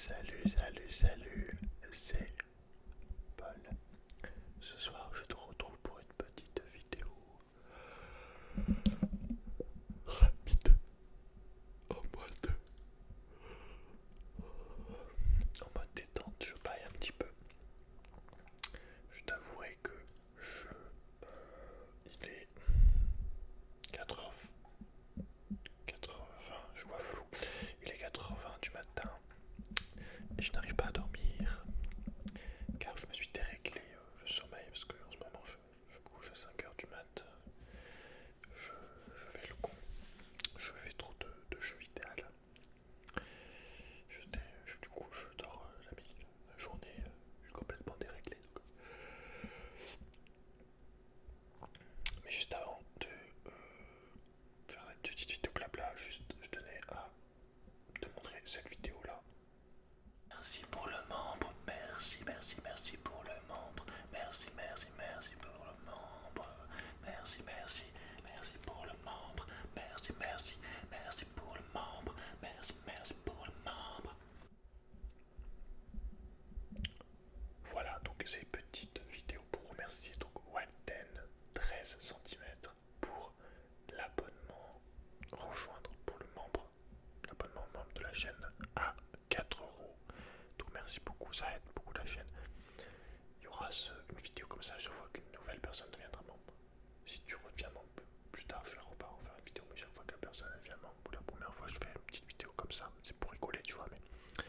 Salut, c'est Paul. Ce soir, je te retrouve pour une petite vidéo rapide en mode, détente. Je paille un petit peu. Je t'avouerai que il est 4h20, je vois flou. Il est 4h20 du matin et je n'arrive pas à dormir car je me suis déréglé le sommeil parce que en ce moment je couche à 5h du mat. Je fais le con, je fais trop de jeux vidéo. Du coup, je dors la journée, je suis complètement déréglé. Mais juste avant de faire une petite vidéo blabla, juste je tenais à te montrer cette vidéo là. Merci pour le membre, merci pour le membre, merci pour le membre, merci pour le membre, merci pour le membre, merci pour le membre. Voilà, donc ces petites vidéos pour remercier donc Walden 13 cm pour l'abonnement, rejoindre pour l'abonnement membre de la chaîne à 4€. Donc merci beaucoup, ça aide beaucoup la chaîne. Il y aura une vidéo comme ça, je vois qu'une nouvelle personne deviendra membre. Si tu redeviens membre plus tard, je la repars en faire une vidéo, mais chaque fois que la personne devient membre pour la première fois, je fais une petite vidéo comme ça, c'est pour rigoler, tu vois. Mais...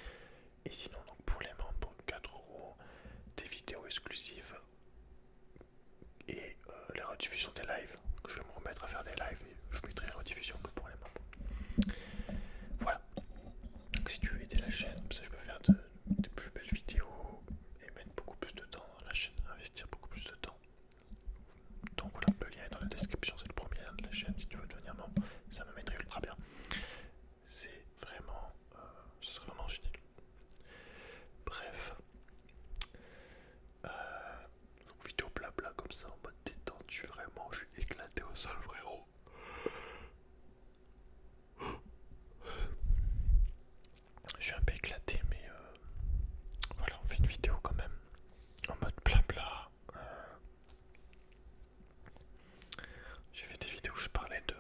Et sinon, donc pour les membres, 4€, des vidéos exclusives et les rediffusions des lives. Je vais me remettre à faire des lives et je mettrai les rediffusions que pour les membres. Voilà. Donc si tu veux aider la chaîne, comme ça je peux faire des plus belles vidéos et mettre beaucoup plus de temps dans la chaîne, investir beaucoup plus de temps. Donc voilà, le lien est dans la description, c'est le premier lien de la chaîne si tu veux devenir membre. Ça me mettrait ultra bien. C'est vraiment, ce serait vraiment génial. Bref. Donc vidéo blabla comme ça en mode détente, je suis éclaté au sol frérot. Je suis un peu éclaté mais voilà, on fait une vidéo quand même en mode blabla. J'ai fait des vidéos où je parlais de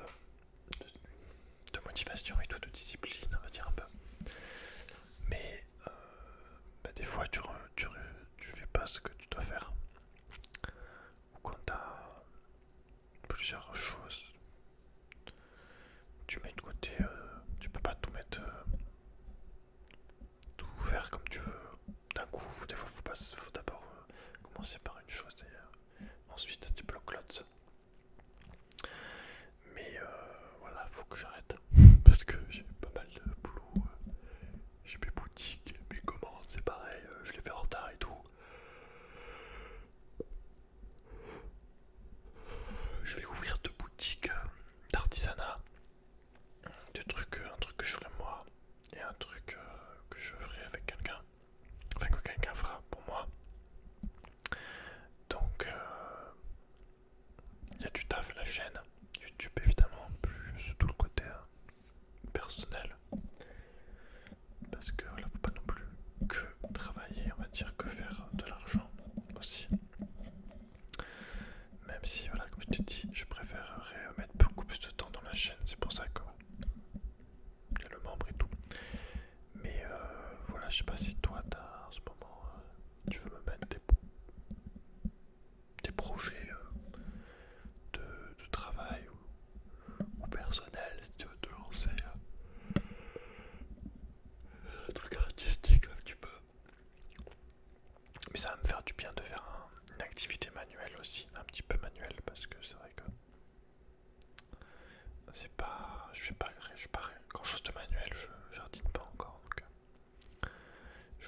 motivation et tout, de discipline on va dire un peu. Mais des fois tu fais pas ce que tu dois faire. Ou quand t'as plusieurs choses, tu mets de côté, tu peux pas tout mettre, tout faire comme tu veux d'un coup. Des fois faut d'abord commencer par une chose et ensuite tu bloques. Mais voilà, faut que j'arrête parce que j'ai pas mal de boulot. J'ai mes boutiques, mes commandes, c'est pareil, je les fais en retard et tout. Je vais ouvrir 2 boutiques d'artisanat, un truc que je ferai moi et un truc que je ferai avec quelqu'un, enfin que quelqu'un fera pour moi. Donc il y a du taf la chaîne, YouTube évidemment, plus tout le côté personnel. Parce que là faut pas non plus que travailler, on va dire, que faire de l'argent aussi. Même si voilà, comme je t'ai dit, je préférerais mettre beaucoup plus de temps dans la chaîne, c'est pour ça que il y a le membre et tout. Mais voilà, je sais pas si toi t'as en ce moment tu veux me mettre des projets de travail ou personnel, si tu veux te lancer un truc artistique un petit peu. Mais ça va me faire du bien de faire une activité manuelle aussi, un petit peu manuelle, parce que c'est vrai que c'est pas, je fais pas grand chose de manuel, je jardine pas encore, donc je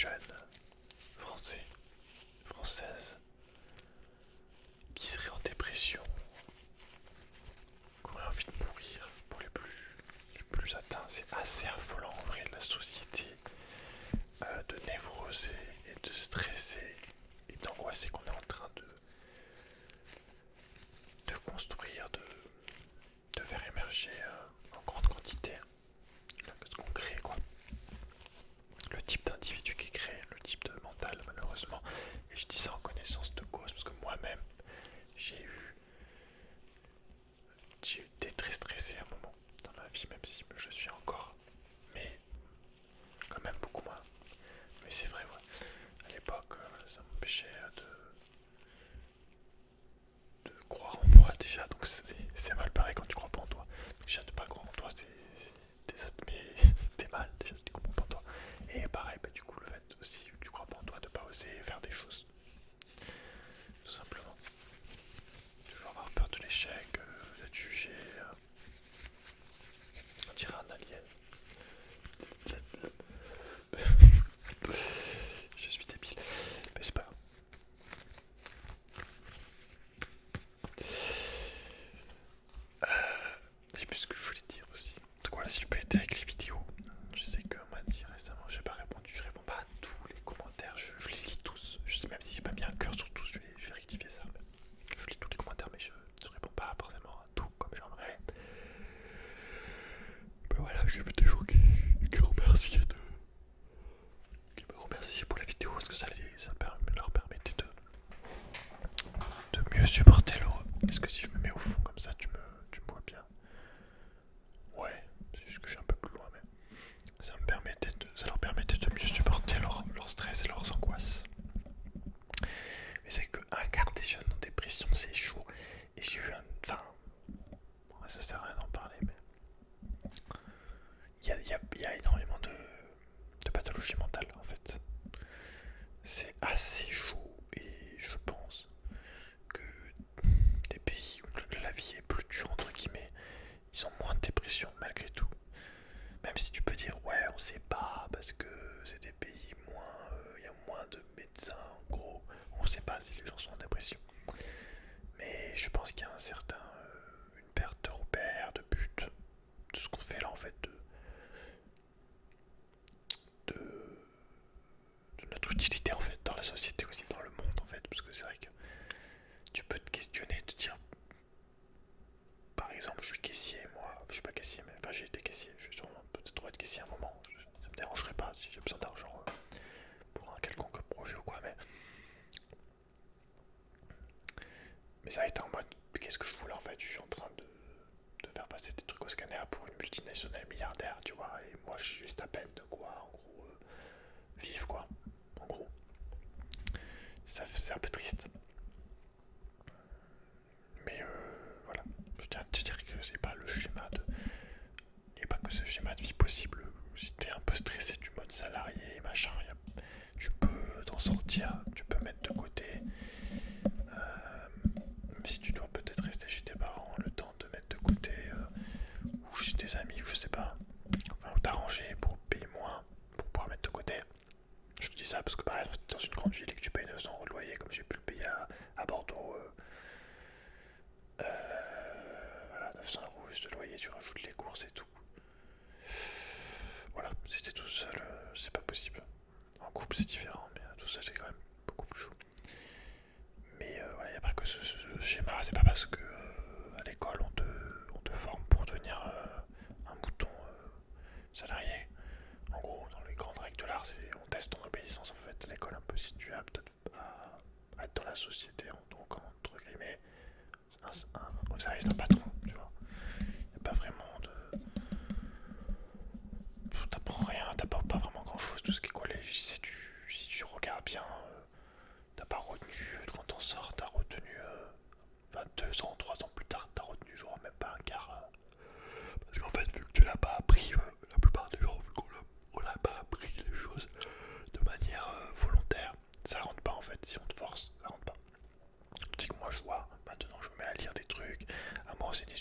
jeunes français, françaises, qui seraient en dépression, qui auraient envie de mourir pour les plus atteints. C'est assez affolant en vrai, la société de névrose et de stresser et d'angoisser qu'on est en train de construire, de faire émerger en grande quantité ce qu'on crée, quoi. Le type d'individu qui est créé, le type de mental, malheureusement. Et je dis ça en connaissance de cause parce que moi-même j'ai été très stressé à un moment dans ma vie, même si je suis encore, mais quand même beaucoup moins. Mais c'est vrai, ouais. À l'époque, ça m'empêchait de croire en moi déjà, donc c'est mal pareil quand tu crois pas en toi. Déjà de pas croire en toi, c'était mal déjà si tu comprends pas en toi. Et pareil, bah, du coup le fait aussi, tu crois pas en toi, de pas oser faire des choses, tout simplement. Toujours avoir peur de l'échec, d'être jugé. On dirait un alien. Je suis débile, mais c'est pas grave. Je sais plus ce que je voulais dire aussi. Donc voilà, si je peux aider avec les vidéos. Je sais qu'on m'a dit récemment, j'ai pas répondu, je réponds pas à tous les commentaires, je les lis tous. Je sais même si j'ai pas mis un cœur sur tous, je vais rectifier ça. Je lis tous les commentaires, mais je réponds pas forcément à tout comme j'aimerais. Mais voilà, j'ai vu des gens qui me remerciaient pour la vidéo parce que ça leur permettait de mieux supporter leur. Est-ce que si je me mets au fond comme ça, tu me vois bien? Ouais, c'est juste que je suis un peu plus loin, mais ça leur permettait de mieux supporter leur stress et leurs angoisses. Mais c'est qu'un quart des jeunes en dépression, c'est chaud. Et j'ai vu enfin, ça sert à rien d'en parler, mais il y a énormément de pathologies mentales en fait. C'est assez chaud et je pense que des pays où la vie est plus dure entre guillemets, ils ont moins de dépression malgré tout. Même si tu peux dire ouais on sait pas parce que c'est des pays moins, il y a moins de médecins en gros, on sait pas si les gens sont en dépression. Mais je pense qu'il y a une perte de repère, de but, de ce qu'on fait là en fait, de, de notre utilité en fait dans la société aussi, dans le monde en fait, parce que c'est vrai que tu peux te questionner, te dire, par exemple, je suis caissier, moi, je suis pas caissier, mais enfin j'ai été caissier, je vais sûrement peut-être être caissier à un moment, ça me dérangerait pas si j'ai besoin d'argent pour un quelconque projet ou quoi, mais ça a été en mode, qu'est-ce que je voulais en fait, je suis en train de faire passer des trucs au scanner pour une multinationale milliardaire, tu vois, et moi j'ai juste à peine de quoi, en gros, vivre quoi, en gros. C'est un peu triste. Mais voilà, je tiens à te dire que c'est pas le schéma de. Il n'y a pas que ce schéma de vie possible. Si t'es un peu stressé du mode salarié et machin, tu peux t'en sortir, tu peux mettre de côté. Même si tu dois peut-être rester chez tes parents, le temps de mettre de côté, ou chez tes amis, ou je sais pas. Enfin, t'arranger pour payer moins, pour pouvoir mettre de côté. Je te dis ça parce que par exemple, dans une grande ville et que tu payes 900 € de loyer, comme j'ai pu le payer à Bordeaux, voilà, 900 € juste de loyer, tu rajoutes les courses et tout. Voilà, si t'es tout seul, c'est pas possible. En couple, c'est différent, mais tout seul, c'est quand même beaucoup plus chaud. Mais voilà, il n'y a pas que ce schéma. C'est pas parce que à l'école, on te forme pour devenir un mouton salarié. En gros, dans les grandes règles de l'art, on teste ton obéissance en fait à l'école un peu si tu es apte à être dans la société, donc entre guillemets, ça reste un patron, tu vois. Il n'y a pas vraiment de. T'apprends rien, t'apprends pas vraiment grand chose. Tout ce qui est collège, si tu regardes bien, t'as pas retenu quand t'en sors, t'as retenu 22 ans, 3 ans plus tard, t'as retenu genre même pas un quart. Parce qu'en fait, vu que tu l'as pas appris, la plupart des gens, vu qu'on l'a pas appris les choses de manière volontaire, ça rentre pas en fait. Si on te force, ça rentre pas. Tu sais que moi je vois, maintenant je me mets à lire des trucs, à m'enseigner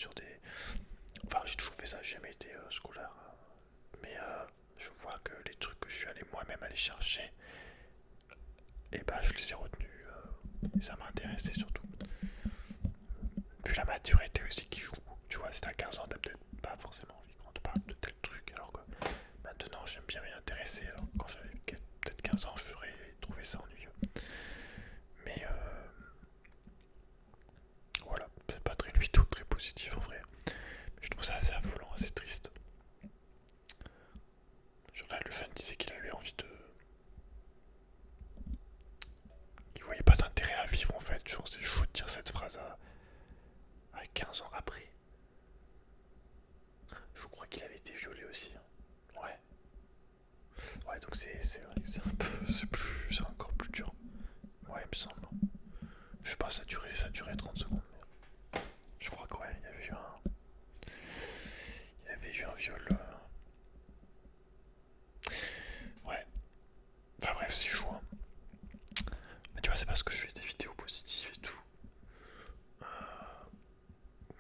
je suis allé moi-même aller chercher, et bah je les ai retenus. Et ça m'a intéressé surtout. Puis la maturité aussi qui joue. Tu vois, si t'as 15 ans, t'as peut-être pas forcément envie qu'on te parle de tel truc, alors que maintenant j'aime bien m'y intéresser. Alors quand j'avais peut-être 15 ans, j'aurais trouvé ça ennuyeux. Mais voilà, c'est pas très une vidéo très positive en vrai. Mais je trouve ça assez affolant, assez triste. Genre là, le jeune disait qu'il avait envie de. Il voyait pas d'intérêt à vivre en fait. Genre, c'est chaud de dire cette phrase à 15 ans après. Je crois qu'il avait été violé aussi. Hein. Ouais. Ouais, donc c'est vrai que c'est un peu. C'est encore plus dur. Ouais, il me semble. Je sais pas, ça durait 30 secondes. Mais je crois que ouais, il y avait eu un. Il y avait eu un viol. Ouais. Enfin bref, c'est chaud. Hein. Mais tu vois, c'est parce que je fais des vidéos positives et tout.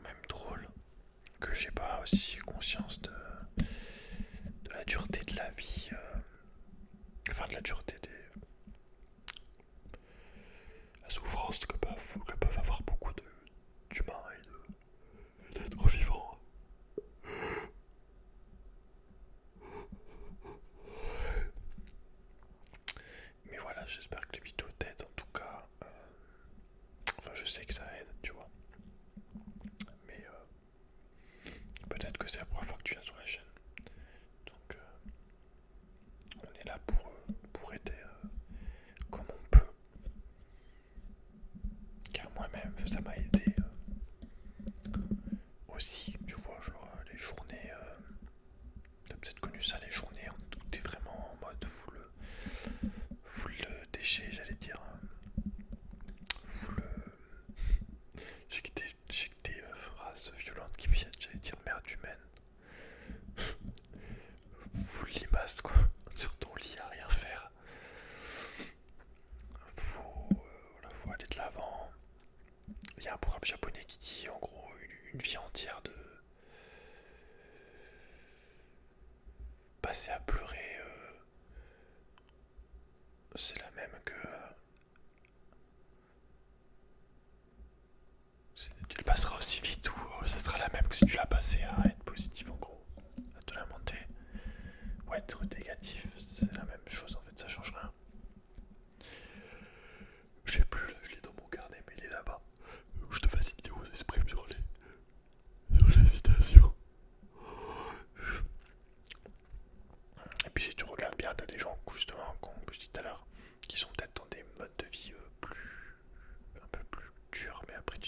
Même drôle. Que j'ai pas aussi conscience de la dureté de la vie. Enfin, de la dureté des. La souffrance que peuvent avoir beaucoup d'humains et d'êtres vivants. Mais voilà, j'espère que les vidéos t'aident en tout cas. Enfin, je sais que ça aide, tu vois. Mais peut-être que c'est la première fois que tu viens sur la chaîne. Donc, on est là pour aider comme on peut. Car moi-même, ça m'a aidé aussi, tu vois, genre les journées. T'as peut-être connu ça, les journées où t'es vraiment en mode full déchet, j'allais dire. Full. J'ai que des phrases violentes qui me viennent, j'allais dire merde humaine. Full limace quoi, sur ton lit à rien faire. Faut aller de l'avant. Il y a un programme japonais qui dit en gros une vie entière de passer à pleurer. C'est la même que. Tu le passeras aussi vite ou ça sera la même que si tu l'as passé à être positif en gros. À te lamenter. Ou être négatif, c'est la même chose en fait, ça change rien. Je sais plus là, je l'ai dans mon carnet, mais il est là-bas. Je te fasse une vidéo exprès sur les citations. Et puis si tu regardes bien, t'as des gens justement, comme je dis tout à l'heure, qui sont peut-être dans des modes de vie un peu plus durs, mais après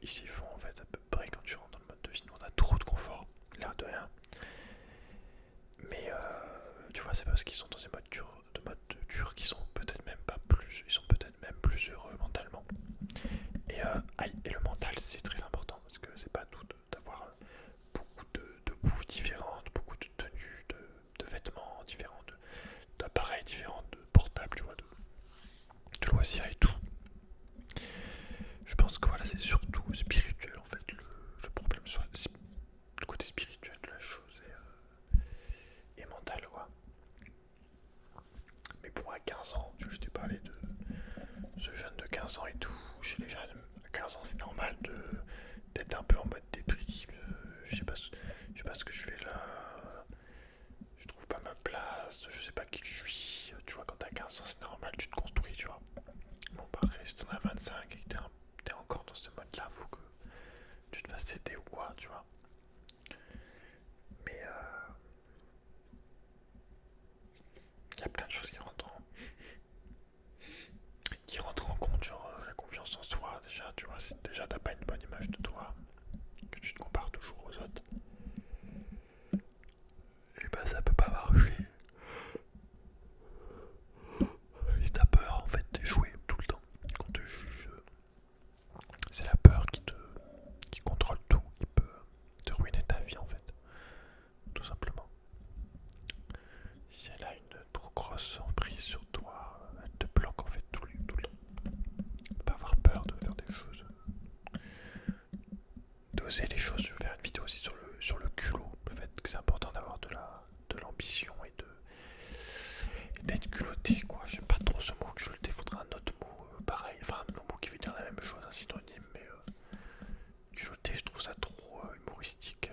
ils s'y font en fait à peu près quand tu rentres dans le mode de vie. Nous on a trop de confort, l'air de rien. Mais tu vois, c'est parce qu'ils sont dans des modes durs qu'ils sont peut-être même pas plus, ils sont peut-être même plus heureux mentalement. Et le mental c'est très important parce que c'est pas tout d'avoir beaucoup de bouffe différentes, beaucoup de tenues, de vêtements différents, d'appareils différents, de portables, tu vois, de loisirs et tout. Je pense que voilà, c'est surtout spirituel en fait le problème, soit le côté spirituel de la chose et mental quoi. Mais bon, à 15 ans, tu vois, je t'ai parlé de ce jeune de 15 ans et tout. Chez les jeunes, à 15 ans, c'est normal d'être un peu en mode dépris. Je sais pas ce que je fais là. Je trouve pas ma place. Je sais pas qui je suis. Tu vois, quand t'as 15 ans, c'est normal, tu te construis, tu vois. Bon, pareil, si t'en as 25 et que t'es encore dans ce mode-là, faut que tu te fasses aider ou quoi, tu vois. Mais y a plein de choses qui rentrent en compte, genre la confiance en soi, déjà, tu vois, si déjà t'as pas une bonne image de toi, que tu te compares toujours aux autres, et bah ça peut pas marcher. Et t'as peur en fait d'échouer tout le temps. Quand on te juge, c'est la peur qui contrôle tout, qui peut te ruiner ta vie en fait, tout simplement. Si elle a une trop grosse être culotté quoi. J'aime pas trop ce mot culotté, faudrait un autre mot pareil, enfin un mot qui veut dire la même chose, un synonyme, mais culotté je trouve ça trop humoristique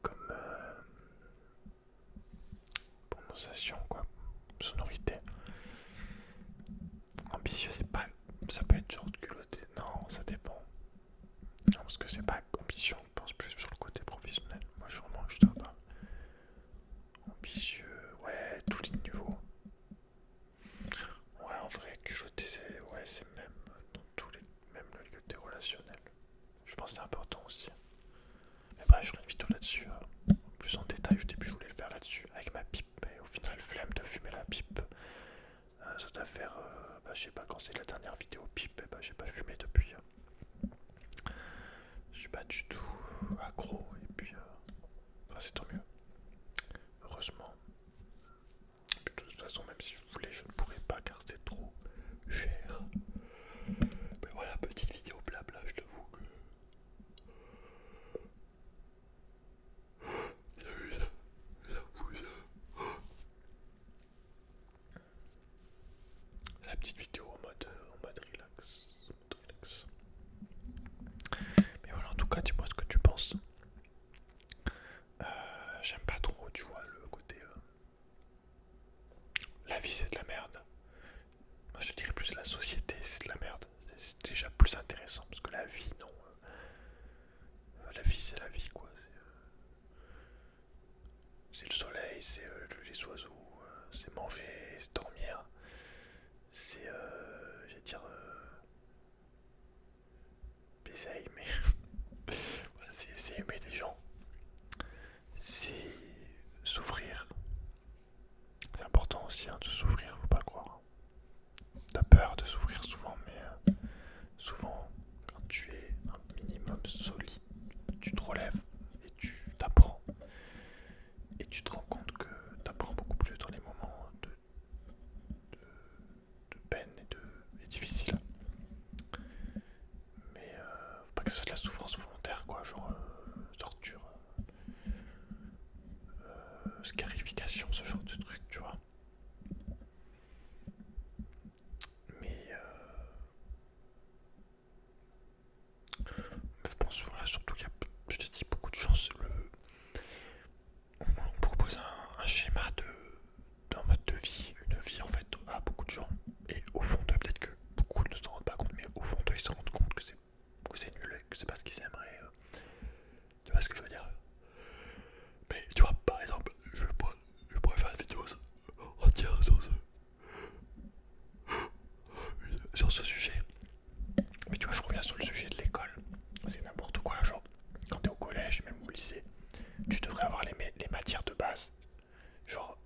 comme prononciation quoi, sonorité. Ambitieux c'est pas, ça peut être genre de culotté, non ça dépend. Non parce que c'est pas ambition, je pense plus sur le côté professionnel. Moi je suis vraiment juste pas ambitieux, ouais tous les niveaux. Ouais en vrai culotté c'est ouais c'est même dans tous les, même le côté relationnel. Je pense que c'est important aussi. Mais bref je ferai une vidéo là-dessus. Plus en détail, au début je voulais le faire là-dessus avec ma pipe, mais au final flemme de fumer la pipe. Ça doit faire, je sais pas quand c'est la dernière vidéo pipe, et j'ai pas fumé depuis. Je suis pas du tout accro, et puis c'est tant mieux. Heureusement. De toute façon, même si je voulais, je ne pourrais pas car c'est trop cher. Mais voilà, petite vidéo blabla, je t'avoue que. La petite vidéo en mode relax. Mais voilà, en tout cas, dis-moi ce que tu penses. J'aime pas trop, tu vois, le côté. La vie c'est de la merde. Moi je dirais plus la société c'est de la merde. C'est déjà plus intéressant parce que la vie, non. La vie c'est la vie quoi. C'est le soleil, c'est les oiseaux, c'est manger, c'est dormir. C'est, j'allais dire, baiser, mais voilà, c'est aimer des gens. C'est souffrir. C'est important aussi de souffrir, faut pas croire. T'as peur de souffrir souvent, mais souvent, quand tu es un minimum solide, tu te relèves et tu t'apprends. Et tu te rends compte que t'apprends beaucoup plus dans les moments de peine et difficiles. Mais faut pas que ce soit de la souffrance volontaire, quoi, genre torture, scarification, ce genre de truc, tu vois. Mais je pense, voilà, surtout, je te dis, beaucoup de chance. On propose un schéma d'un mode de vie, une vie en fait, à beaucoup de gens. Et au fond d'eux, peut-être que beaucoup ne s'en rendent pas compte, mais au fond d'eux, ils se rendent compte que c'est nul, que c'est pas ce qu'ils aimeraient. Tu vois ce que je veux dire? Mais tu vois, par exemple, je pourrais faire une vidéo entière sur ce sujet. Mais tu vois, je reviens sur le sujet de l'école. C'est n'importe quoi, genre, quand t'es au collège, même au lycée, tu devrais avoir les matières de base. Genre,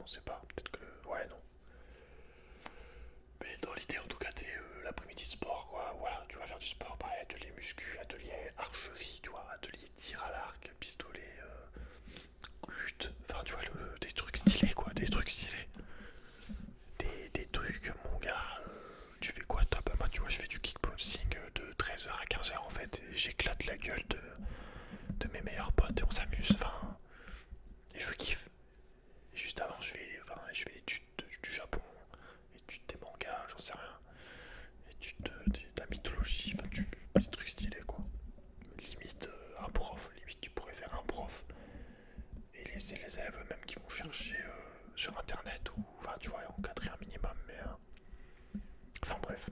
on sait pas. Peut-être que. Ouais, non. Mais dans l'idée, en tout cas, t'es l'après-midi sport, quoi. Voilà, tu vas faire du sport, pareil, atelier muscu, atelier archerie, tu vois, atelier tir à l'arc, pistolet, lutte. Enfin, tu vois, des trucs stylés, quoi, des trucs stylés. Des trucs, mon gars. Tu fais quoi, toi? Bah, moi, tu vois, je fais du kickboxing de 13h à 15h, en fait. Et j'éclate la gueule de mes meilleurs potes et on s'amuse. Enfin, et je kiffe. Et juste avant, je fais études du Japon, études des mangas, j'en sais rien. Études de la mythologie, enfin, des trucs stylés, quoi. Limite, un prof, limite, tu pourrais faire un prof. Et c'est les élèves eux-mêmes qui vont chercher sur internet ou, enfin, tu vois, encadrer un minimum, mais. Enfin, bref.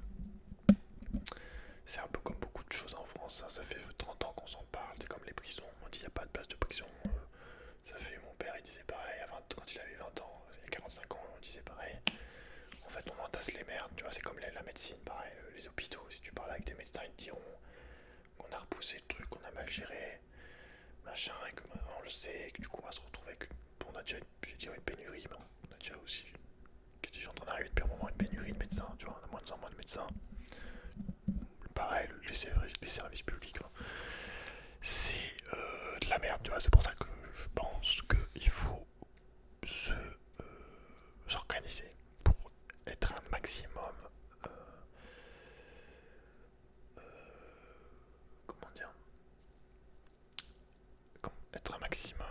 C'est un peu comme beaucoup de choses en France, hein. Ça fait 30 ans qu'on s'en parle, c'est comme les prisons, on dit il n'y a pas de place de prison. Ça fait, mon père il disait pareil, quand il avait 20 ans, il y a 45 ans, on disait pareil. En fait, on entasse les merdes, tu vois, c'est comme la médecine, pareil, les hôpitaux. Si tu parles avec des médecins, ils te diront qu'on a repoussé le truc, qu'on a mal géré, machin, et que maintenant on le sait, et que du coup on va se retrouver avec on a déjà, je vais dire une pénurie, mais on a déjà aussi, que des gens en arrivent depuis un moment, une pénurie de médecins, tu vois, on a moins en moins de médecins. Pareil, les services publics, hein. C'est de la merde, tu vois, c'est pour ça que je pense qu'il faut s'organiser pour être un maximum, euh, comment dire, être un maximum,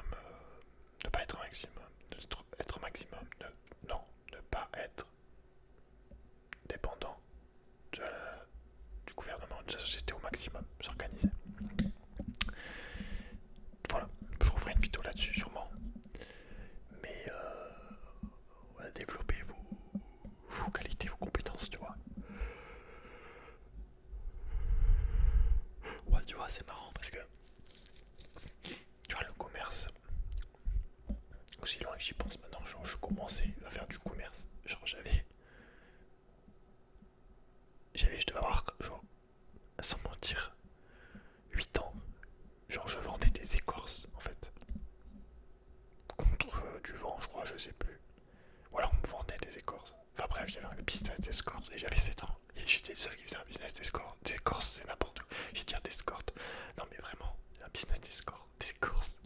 ne pas être un maximum, être un maximum, non, ne pas être dépendant de du gouvernement, de la société au maximum, s'organiser. Voilà, je vous ferai une vidéo là-dessus sûrement, mais ouais, développer vos qualités, vos compétences, tu vois. Ouais, tu vois, c'est marrant parce que, tu vois, le commerce, aussi loin que j'y pense maintenant, genre je commençais à faire du commerce, genre je devais avoir, genre, sans mentir, 8 ans, genre je vendais des écorces en fait, contre du vent, je crois, je sais plus. Ou alors on me vendait des écorces. Enfin bref, j'avais un business d'escorte et j'avais 7 ans. Et j'étais le seul qui faisait un business d'escorte. D'écorce, c'est n'importe quoi. J'ai dit d'escorte. Non mais vraiment, un business d'escorte. D'écorce.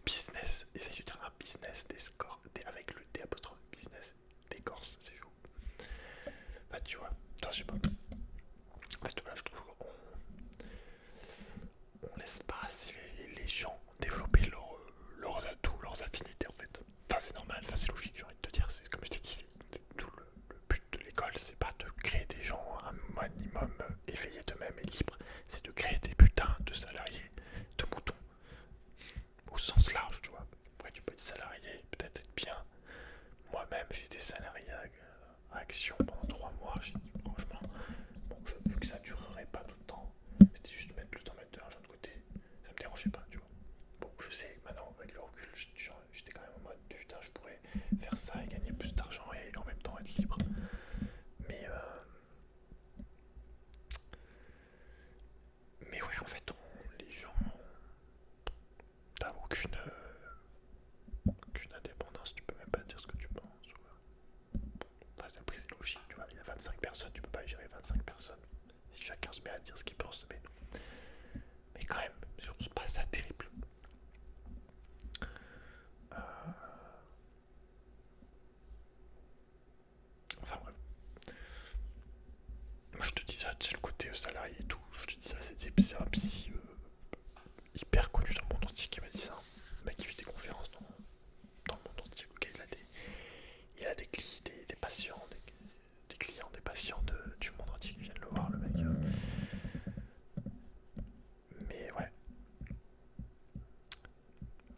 Business. Essaye de dire un business d'escorte. Avec le D apostrophe. Business d'écorce. C'est chaud. Bah tu vois. Putain, je sais pas. En fait, voilà, je trouve qu'on laisse pas assez les gens développer leurs atouts, leurs affinités en fait. Enfin, c'est normal, enfin, c'est logique, j'ai envie de te dire. C'est comme je t'ai dit, tout le but de l'école, c'est pas de créer des gens un minimum éveillés d'eux-mêmes et libres, c'est de créer des putains de salariés, de moutons, au sens large, tu vois. Après, tu peux être salarié, peut-être être bien. Moi-même, j'ai été salarié à Action pendant 3 mois. J'ai dit, franchement, bon, vu que ça durerait pas tout le temps, c'était juste mettre le temps, mettre de l'argent de côté, ça me dérangeait pas, tu vois. Bon, je sais, maintenant, avec le recul, j'étais quand même en mode, putain, je pourrais faire ça et gagner plus d'argent et en même temps être libre. Mais, mais ouais, en fait, les gens, t'as aucune indépendance, tu peux même pas dire ce que tu penses. Enfin, après, c'est logique, tu vois, il y a 25 personnes, tu peux pas gérer 25 personnes. Si chacun se met à dire ce qu'il pense, mais quand même, c'est pas ça terrible. Euh, Enfin bref. Moi je te dis ça, c'est le côté salarié et tout. Je te dis ça, c'est un psy hyper connu dans le monde entier qui m'a dit ça. Le mec qui fait des conférences dans le monde entier. Ok, il a des patients, des clients, des patients du monde entier qui viennent le voir, le mec. Mais ouais,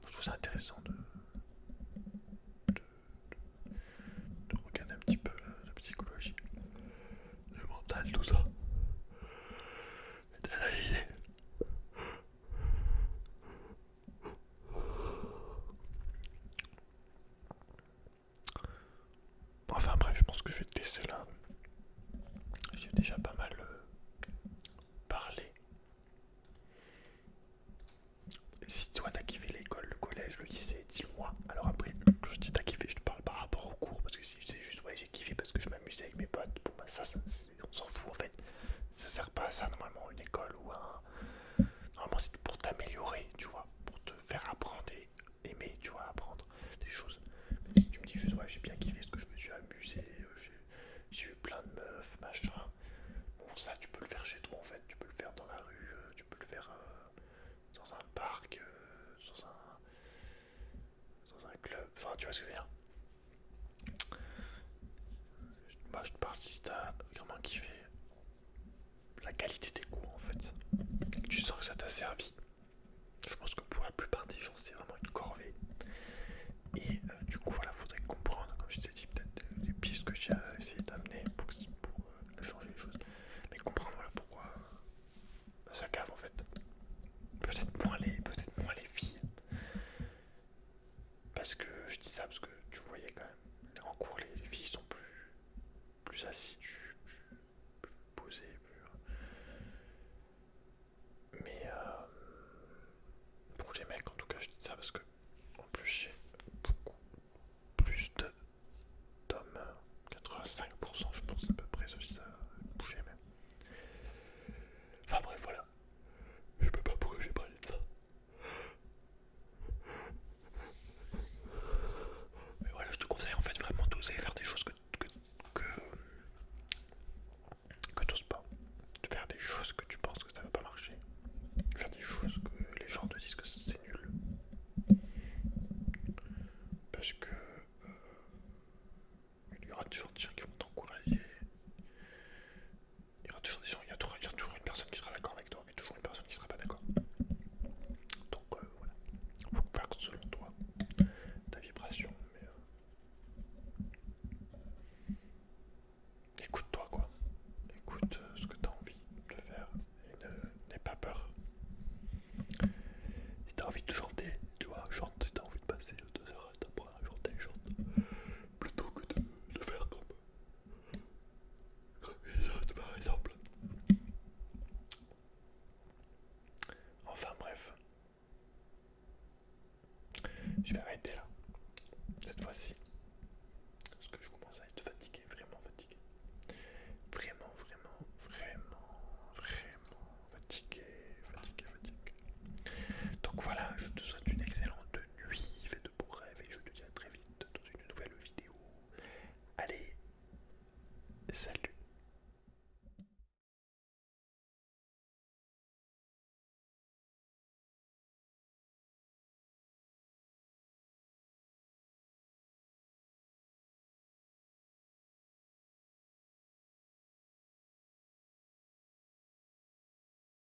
je trouve ça intéressant de, de regarder un petit peu la psychologie, le mental, tout ça. D'analyser. Enfin bref, je pense que je vais te laisser là. J'ai déjà pas mal parlé. Si toi t'as kiffé l'école, le collège, le lycée, dis-le moi. Alors après, quand je dis t'as kiffé, je te parle par rapport tu vois ce que je veux dire. Moi je te parle si t'as vraiment kiffé la qualité des goûts en fait. Et que tu sens que ça t'a servi. Je pense que pour la plupart des gens c'est vraiment une corvée. Et du coup voilà, faudrait comprendre, comme je t'ai dit, peut-être les pistes que j'ai essayé d'amener pour changer les choses. Mais comprendre voilà pourquoi ça cave en fait. Peut-être moins les filles. Parce que je dis ça parce que tu voyais quand même en cours les filles sont plus assidues, plus posées, mais pour les mecs en tout cas je dis ça parce que en plus j'ai beaucoup plus d'hommes, 85% je pense à peu près, sauf si ça bougeait même. Enfin bref voilà, je sais pas pourquoi j'ai parlé de ça. Mais voilà, je te conseille en fait vraiment d'oser faire des choses que t'oses pas. De faire des choses que tu penses que ça va pas marcher. Faire des choses que les gens te disent que c'est nul. Parce que il y aura toujours des gens qui vont t'encourager. Il y aura toujours des gens, il y a toujours une personne qui sera d'accord avec toi et toujours une personne qui sera pas d'accord. Donc voilà, faut faire selon toi, ta vibration, mais écoute-toi quoi. Écoute ce que tu as envie de faire et n'aie pas peur. Si tu as envie de chanter, tu vois, chante. Si tu as envie de passer 2 heures à t'apprendre à chanter, chante. Plutôt que de faire comme les autres par exemple. Enfin bref, je vais arrêter là, cette fois-ci.